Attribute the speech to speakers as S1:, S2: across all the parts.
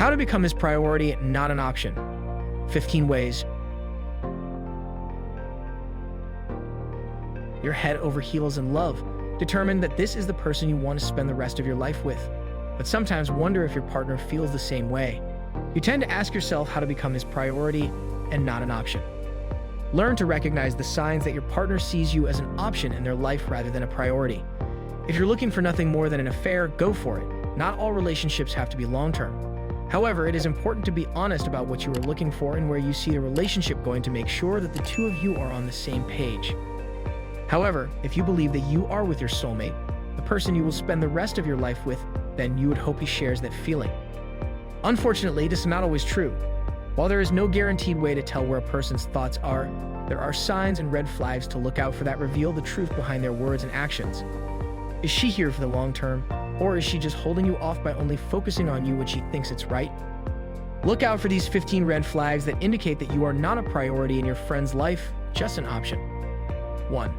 S1: How to become his priority, not an option. 15 ways. You're head over heels in love, determined that this is the person you want to spend the rest of your life with, but sometimes wonder if your partner feels the same way. You tend to ask yourself how to become his priority and not an option. Learn to recognize the signs that your partner sees you as an option in their life rather than a priority. If you're looking for nothing more than an affair, go for it. Not all relationships have to be long-term. However, it is important to be honest about what you are looking for and where you see the relationship going to make sure that the two of you are on the same page. However, if you believe that you are with your soulmate, the person you will spend the rest of your life with, then you would hope he shares that feeling. Unfortunately, this is not always true. While there is no guaranteed way to tell where a person's thoughts are, there are signs and red flags to look out for that reveal the truth behind their words and actions. Is she here for the long term, or is she just holding you off by only focusing on you when she thinks it's right? Look out for these 15 red flags that indicate that you are not a priority in your friend's life, just an option. 1.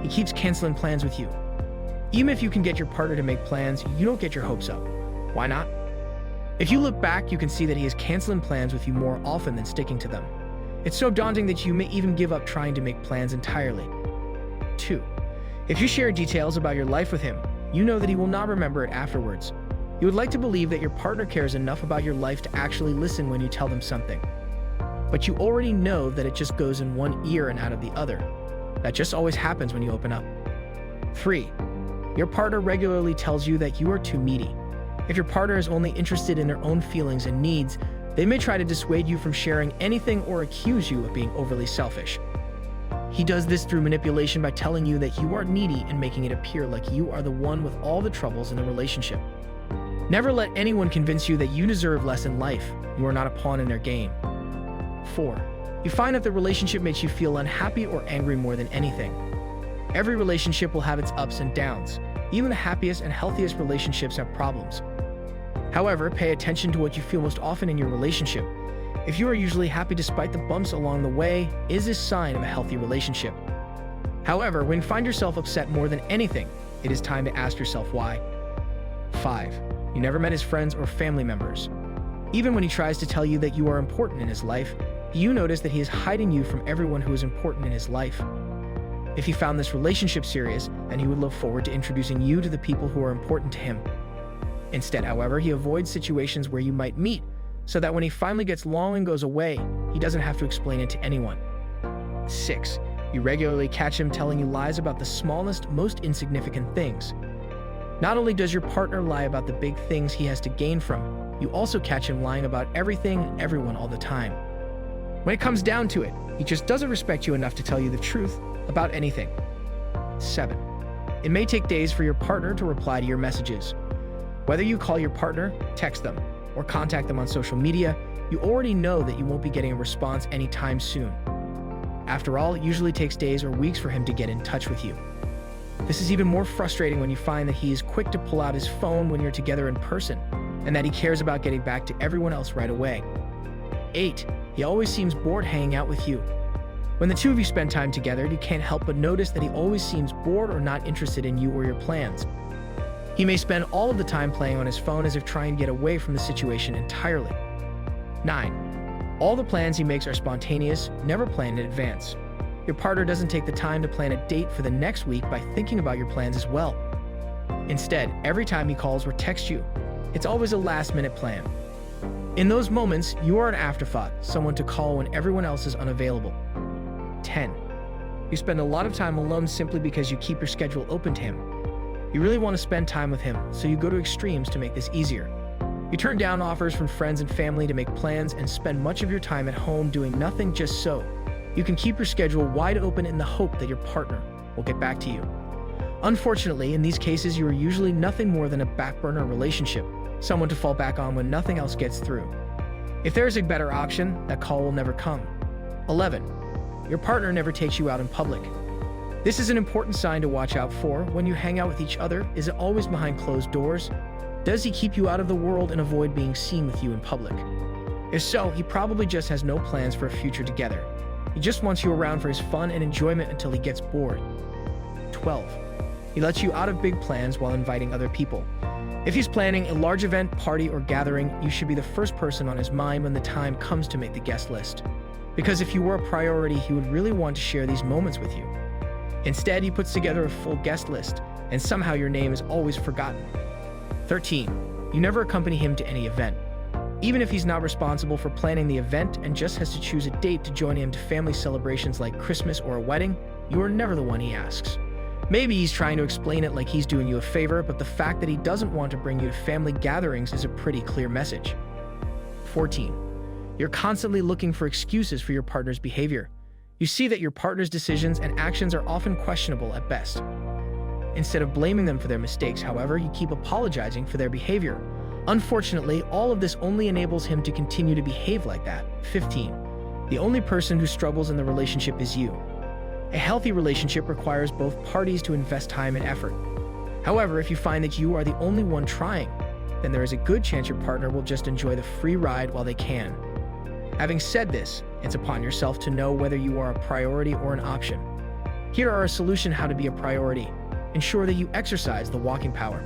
S1: He keeps canceling plans with you. Even if you can get your partner to make plans, you don't get your hopes up. Why not? If you look back, you can see that he is canceling plans with you more often than sticking to them. It's so daunting that you may even give up trying to make plans entirely. 2. If you share details about your life with him, you know that he will not remember it afterwards. You would like to believe that your partner cares enough about your life to actually listen when you tell them something. But you already know that it just goes in one ear and out of the other. That just always happens when you open up. 3. Your partner regularly tells you that you are too needy. If your partner is only interested in their own feelings and needs, they may try to dissuade you from sharing anything or accuse you of being overly selfish. He does this through manipulation by telling you that you are needy and making it appear like you are the one with all the troubles in the relationship. Never let anyone convince you that you deserve less in life. You are not a pawn in their game. 4. You find that the relationship makes you feel unhappy or angry more than anything. Every relationship will have its ups and downs. Even the happiest and healthiest relationships have problems. However, pay attention to what you feel most often in your relationship. If you are usually happy despite the bumps along the way, it is a sign of a healthy relationship. However, when you find yourself upset more than anything, it is time to ask yourself why. 5. You never met his friends or family members. Even when he tries to tell you that you are important in his life, you notice that he is hiding you from everyone who is important in his life. If he found this relationship serious, then he would look forward to introducing you to the people who are important to him. Instead, however, he avoids situations where you might meet, so that when he finally gets long and goes away, he doesn't have to explain it to anyone. 6. You regularly catch him telling you lies about the smallest, most insignificant things. Not only does your partner lie about the big things he has to gain from, you also catch him lying about everything and everyone all the time. When it comes down to it, he just doesn't respect you enough to tell you the truth about anything. 7. It may take days for your partner to reply to your messages. Whether you call your partner, text them, or contact them on social media, you already know that you won't be getting a response anytime soon. After all, it usually takes days or weeks for him to get in touch with you. This is even more frustrating when you find that he is quick to pull out his phone when you're together in person, and that he cares about getting back to everyone else right away. 8. He always seems bored hanging out with you. When the two of you spend time together, you can't help but notice that he always seems bored or not interested in you or your plans. He may spend all of the time playing on his phone as if trying to get away from the situation entirely. 9. All the plans he makes are spontaneous, never planned in advance. Your partner doesn't take the time to plan a date for the next week by thinking about your plans as well. Instead, every time he calls or texts you, it's always a last-minute plan. In those moments, you are an afterthought, someone to call when everyone else is unavailable. 10. You spend a lot of time alone simply because you keep your schedule open to him. You really want to spend time with him, so you go to extremes to make this easier. You turn down offers from friends and family to make plans and spend much of your time at home doing nothing just so you can keep your schedule wide open in the hope that your partner will get back to you. Unfortunately, in these cases, you are usually nothing more than a back-burner relationship, someone to fall back on when nothing else gets through. If there is a better option, that call will never come. 11. Your partner never takes you out in public. This is an important sign to watch out for when you hang out with each other. Is it always behind closed doors? Does he keep you out of the world and avoid being seen with you in public? If so, he probably just has no plans for a future together. He just wants you around for his fun and enjoyment until he gets bored. 12. He lets you out of big plans while inviting other people. If he's planning a large event, party, or gathering, you should be the first person on his mind when the time comes to make the guest list. Because if you were a priority, he would really want to share these moments with you. Instead, he puts together a full guest list, and somehow your name is always forgotten. 13. You never accompany him to any event. Even if he's not responsible for planning the event and just has to choose a date to join him to family celebrations like Christmas or a wedding, you are never the one he asks. Maybe he's trying to explain it like he's doing you a favor, but the fact that he doesn't want to bring you to family gatherings is a pretty clear message. 14. You're constantly looking for excuses for your partner's behavior. You see that your partner's decisions and actions are often questionable at best. Instead of blaming them for their mistakes, however, you keep apologizing for their behavior. Unfortunately, all of this only enables him to continue to behave like that. 15. The only person who struggles in the relationship is you. A healthy relationship requires both parties to invest time and effort. However, if you find that you are the only one trying, then there is a good chance your partner will just enjoy the free ride while they can. Having said this, it's upon yourself to know whether you are a priority or an option. Here are a solution how to be a priority. Ensure that you exercise the walking power.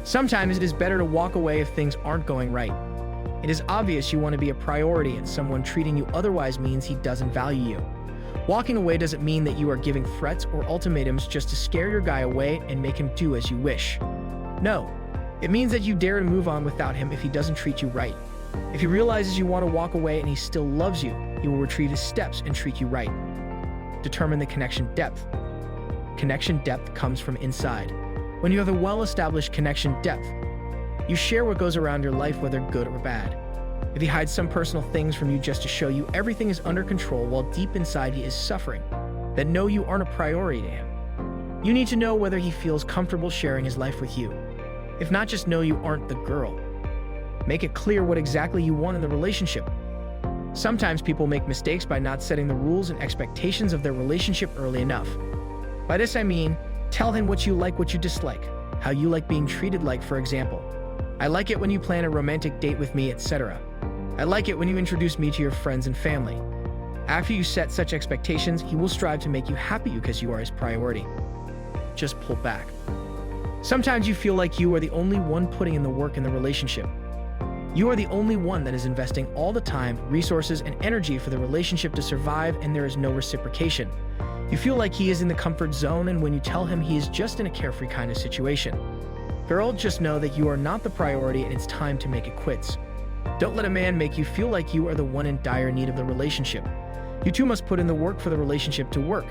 S1: Sometimes it is better to walk away if things aren't going right. It is obvious you want to be a priority and someone treating you otherwise means he doesn't value you. Walking away doesn't mean that you are giving threats or ultimatums just to scare your guy away and make him do as you wish. No, it means that you dare to move on without him if he doesn't treat you right. If he realizes you want to walk away and he still loves you, he will retrieve his steps and treat you right. Determine the connection depth. Connection depth comes from inside. When you have a well-established connection depth, you share what goes around your life, whether good or bad. If he hides some personal things from you just to show you everything is under control while deep inside he is suffering, then know you aren't a priority to him. You need to know whether he feels comfortable sharing his life with you. If not, just know you aren't the girl. Make it clear what exactly you want in the relationship. Sometimes people make mistakes by not setting the rules and expectations of their relationship early enough. By this I mean, tell him what you like, what you dislike, how you like being treated, like for example, I like it when you plan a romantic date with me, etc. I like it when you introduce me to your friends and family. After you set such expectations, he will strive to make you happy because you are his priority. Just pull back. Sometimes you feel like you are the only one putting in the work in the relationship. You are the only one that is investing all the time, resources, and energy for the relationship to survive, and there is no reciprocation. You feel like he is in the comfort zone, and when you tell him, he is just in a carefree kind of situation. Girl, just know that you are not the priority and it's time to make it quits. Don't let a man make you feel like you are the one in dire need of the relationship. You two must put in the work for the relationship to work.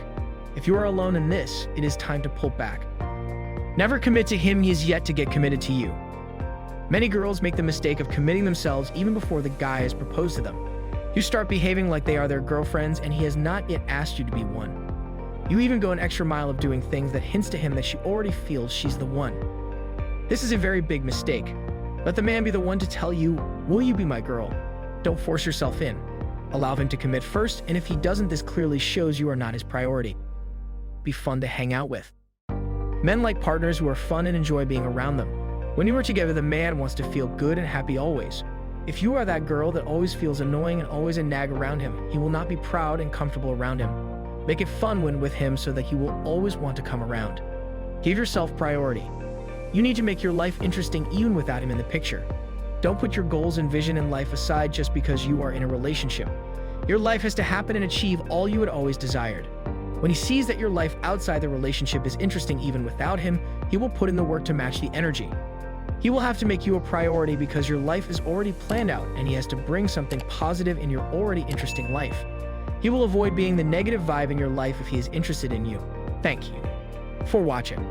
S1: If you are alone in this, it is time to pull back. Never commit to him, he is yet to get committed to you. Many girls make the mistake of committing themselves even before the guy has proposed to them. You start behaving like they are their girlfriends and he has not yet asked you to be one. You even go an extra mile of doing things that hints to him that she already feels she's the one. This is a very big mistake. Let the man be the one to tell you, will you be my girl? Don't force yourself in. Allow him to commit first, and if he doesn't, this clearly shows you are not his priority. Be fun to hang out with. Men like partners who are fun and enjoy being around them. When you are together, the man wants to feel good and happy always. If you are that girl that always feels annoying and always a nag around him, he will not be proud and comfortable around him. Make it fun when with him so that he will always want to come around. Give yourself priority. You need to make your life interesting even without him in the picture. Don't put your goals and vision in life aside just because you are in a relationship. Your life has to happen and achieve all you had always desired. When he sees that your life outside the relationship is interesting even without him, he will put in the work to match the energy. He will have to make you a priority because your life is already planned out and he has to bring something positive in your already interesting life. He will avoid being the negative vibe in your life if he is interested in you. Thank you for watching.